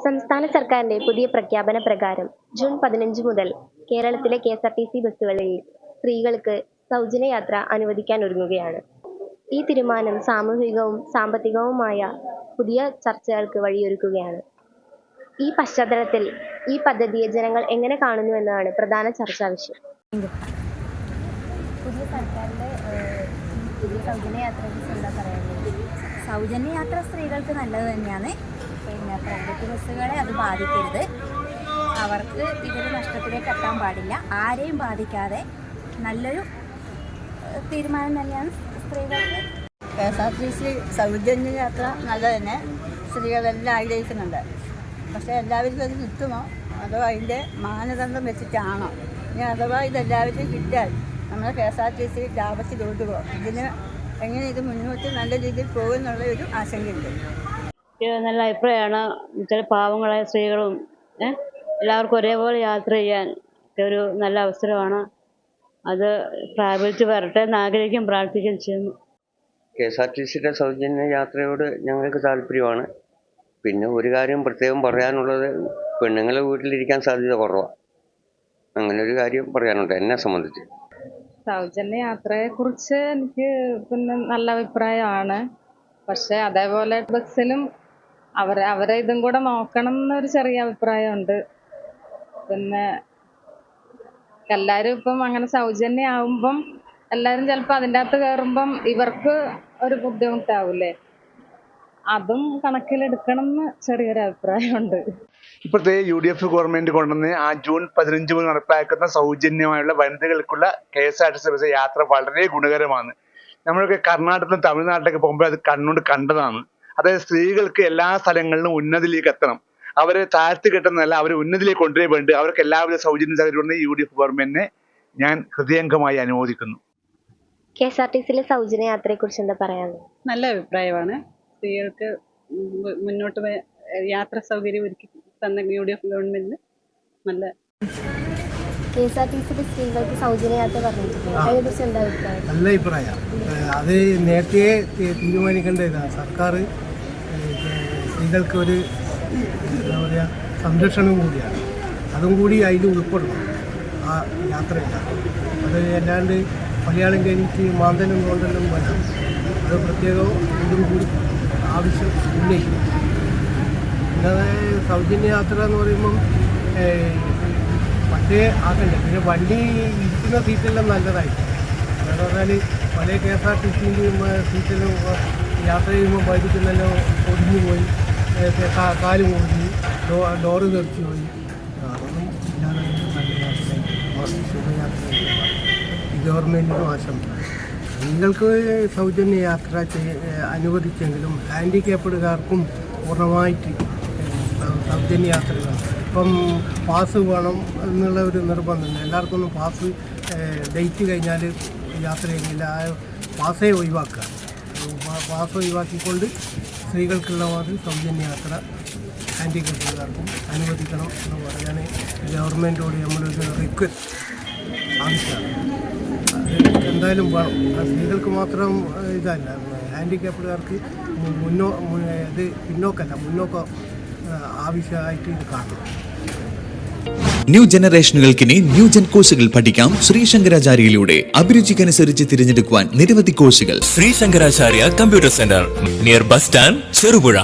സംസ്ഥാന സർക്കാരിന്റെ പുതിയ പ്രഖ്യാപന പ്രകാരം ജൂൺ 15 മുതൽ കേരളത്തിലെ കെഎസ്ആർടിസി ബസ്സുകളിൽ സ്ത്രീകൾക്ക് സൗജന്യ യാത്ര അനുവദിക്കാനൊരുങ്ങുകയാണ്. ഈ തീരുമാനം സാമൂഹികവും സാമ്പത്തികവുമായ പുതിയ ചർച്ചകൾക്ക് വഴിയൊരുക്കുകയാണ്. ഈ പശ്ചാത്തലത്തിൽ ഈ പദ്ധതിയെ ജനങ്ങൾ എങ്ങനെ കാണുന്നുവെന്നതാണ് പ്രധാന ചർച്ചാ വിഷയം. പുതിയ സർക്കാരിൻ്റെ പുതിയ സൗജന്യ യാത്രയെക്കുറിച്ച് എന്താ പറയുന്നത്? സൗജന്യ യാത്ര സ്ത്രീകൾക്ക് നല്ലത് തന്നെയാണ്. പിന്നെ പ്രൈവറ്റ് ബസ്സുകളെ അത് ബാധിക്കരുത്. അവർക്ക് ഇവർ നഷ്ടത്തിലേക്ക് എത്താൻ പാടില്ല. ആരെയും ബാധിക്കാതെ നല്ലൊരു തീരുമാനം തന്നെയാണ് സ്ത്രീകൾക്ക്. KSRTC സൗജന്യ യാത്ര നല്ലത് തന്നെ. സ്ത്രീകളെല്ലാം ആഗ്രഹിക്കുന്നുണ്ട്. പക്ഷേ എല്ലാവർക്കും അത് കിട്ടുമോ അതോ അതിൻ്റെ മാനദണ്ഡം വെച്ചിട്ടാണോ? ഇനി അഥവാ ഇതെല്ലാവർക്കും കിട്ടിയാൽ നമ്മുടെ KSRTC ലാഭത്തിലോട്ടുമോ? ഇതിന് എങ്ങനെ ഇത് മുന്നോട്ട് നല്ല രീതിയിൽ പോകുമെന്നുള്ള ഒരു ആശങ്കയുണ്ട്. നല്ല അഭിപ്രായമാണ്. ചില പാവങ്ങളായ സ്ത്രീകളും എല്ലാവർക്കും ഒരേപോലെ യാത്ര ചെയ്യാൻ ഒരു നല്ല അവസരമാണ്. അത് പ്രാബല്യത്തിൽ വരട്ടെ എന്ന് ആഗ്രഹിക്കുകയും പ്രാർത്ഥിക്കുകയും ചെയ്യുന്നു. KSRTCയുടെ സൗജന്യ യാത്രയോട് ഞങ്ങൾക്ക് താല്പര്യമാണ്. പിന്നെ ഒരു കാര്യം പ്രത്യേകം പറയാനുള്ളത്, പെണ്ണുങ്ങളെ വീട്ടിലിരിക്കാൻ സാധ്യത കുറവാണ്. അങ്ങനെ ഒരു കാര്യം പറയാനുണ്ട് എന്നെ സംബന്ധിച്ച്. സൗജന്യ യാത്രയെക്കുറിച്ച് എനിക്ക് നല്ല അഭിപ്രായമാണ്. പക്ഷെ അതേപോലെ ബസ്സിലും അവരെ ഇതും കൂടെ നോക്കണം എന്നൊരു ചെറിയ അഭിപ്രായമുണ്ട്. പിന്നെ എല്ലാവരും ഇപ്പം അങ്ങനെ സൗജന്യം ആവുമ്പം എല്ലാവരും ചിലപ്പോൾ അതിൻ്റെ അകത്ത് കയറുമ്പം ഇവർക്ക് ഒരു ബുദ്ധിമുട്ടാവൂലേ? അതും കണക്കിലെടുക്കണം എന്ന് ചെറിയൊരു അഭിപ്രായമുണ്ട്. ഇപ്പോഴത്തെ UDF ഗവൺമെന്റ് കൊണ്ടുവന്ന് ആ ജൂൺ 15 മുതൽ നടപ്പാക്കുന്ന സൗജന്യമായുള്ള വനിതകൾക്കുള്ള KSRTC ബസ് യാത്ര വളരെ ഗുണകരമാണ്. നമ്മളൊക്കെ കർണാടകത്തിലും തമിഴ്നാട്ടിലൊക്കെ പോകുമ്പോൾ അത് കണ്ണുകൊണ്ട് കണ്ടതാണ്. അതായത് സ്ത്രീകൾക്ക് എല്ലാ സ്ഥലങ്ങളിലും ഉന്നതിയിലേക്ക് എത്തണം. അവരെ താഴ്ത്തി കെട്ടുന്നതല്ല, അവരെ ഉന്നതിയിലേക്ക് കൊണ്ടുവരേ വേണ്ടി അവർക്ക് എല്ലാവിധ സൗജന്യ സൗകര്യവും UDF ഗവൺമെന്റിനെ ഞാൻ ഹൃദയംഗമായി അനുമോദിക്കുന്നു. കെഎസ്ആർടിസിയിലെ സൗജന്യ യാത്രയെക്കുറിച്ച് എന്താ പറയാനുള്ളത്? നല്ല അഭിപ്രായമാണ്. സ്ത്രീകൾക്ക് മുന്നോട്ട് യാത്രാ സൗകര്യം ഒരുക്കി തന്ന UDF ഗവൺമെന്റിന് നല്ല. കെഎസ്ആർടിസിയിലെ സ്ത്രീകൾക്ക് സൗജന്യ യാത്ര പറഞ്ഞിട്ടുണ്ട്, അതിനെക്കുറിച്ച് എന്താ അഭിപ്രായം? നല്ല അഭിപ്രായമാണ്. അത് നേരത്തെ തീരുമാനിക്കേണ്ട ഇതാണ്. സർക്കാർ സ്ത്രീകൾക്ക് ഒരു എന്താ പറയുക സംരക്ഷണം കൂടിയാണ്. അതും കൂടി അതിൽ ഉൾപ്പെടണം ആ യാത്രയില്ല. അത് അല്ലാണ്ട് മലയാളം കഴിഞ്ഞിട്ട് മാന്തലും കൊണ്ടെല്ലാം വരാം. അത് പ്രത്യേകവും ഇതും കൂടി ആവശ്യം ഉന്നയിക്കും. പിന്നെ സൗജന്യ യാത്ര എന്ന് പറയുമ്പം മറ്റേ ആക്കണ്ടേ. പിന്നെ വണ്ടി ഇരിക്കുന്ന സീറ്റെല്ലാം നല്ലതായിരിക്കും. എന്ന് പറഞ്ഞാൽ പല KSRTCൻ്റെയും സീറ്റെല്ലാം യാത്ര ചെയ്യുമ്പോൾ വൈദ്യുതിന്നെല്ലാം ഒടിഞ്ഞു പോയി, കാല് മുറിഞ്ഞ് ഡോറ് തെറിച്ചു പോയി. അതൊന്നും ഇല്ലാതെ നല്ല യാത്ര ശുഭയാത്ര ഗവൺമെൻറ്റിനും ആശംസ. സ്ത്രീകൾക്ക് സൗജന്യ യാത്ര അനുവദിച്ചെങ്കിലും ഹാൻഡിക്യാപ്പ്ഡുകാർക്കും പൂർണ്ണമായിട്ട് സൗജന്യ യാത്രകൾ. ഇപ്പം പാസ് വേണം എന്നുള്ള ഒരു നിർബന്ധമുണ്ട്. എല്ലാവർക്കൊന്നും പാസ് ഡേറ്റ് കഴിഞ്ഞാൽ യാത്ര ചെയ്യുന്നില്ല. പാസ്സേ ഒഴിവാക്കുക. പാസ് ഒഴിവാക്കിക്കൊണ്ട് സ്ത്രീകൾക്കുള്ള മാതിരി സൗജന്യ യാത്ര ഹാൻഡിക്യാപ്പ്ഡുകാർക്കും അനുവദിക്കണം എന്ന് പറയാൻ ഗവൺമെൻറ്റോട് നമ്മളൊരു റിക്വസ്റ്റ് ആവശ്യമാണ്. അത് എന്തായാലും വേണം. സ്ത്രീകൾക്ക് മാത്രം ഇതല്ല, ഹാൻഡിക്യാപ്പ്ഡുകാർക്ക് ഇത് മുന്നോക്കം ആവശ്യമായിട്ട് ഇത് കാണണം. ന്യൂ ജനറേഷനുകൾക്കിനി ന്യൂജൻ കോഴ്സുകൾ പഠിക്കാം ശ്രീശങ്കരാചാര്യയിലൂടെ. അഭിരുചിക്കനുസരിച്ച് തിരഞ്ഞെടുക്കുവാൻ നിരവധി കോഴ്സുകൾ. Sree Sankaracharya computer centre, near bus stand, Cherupuzha.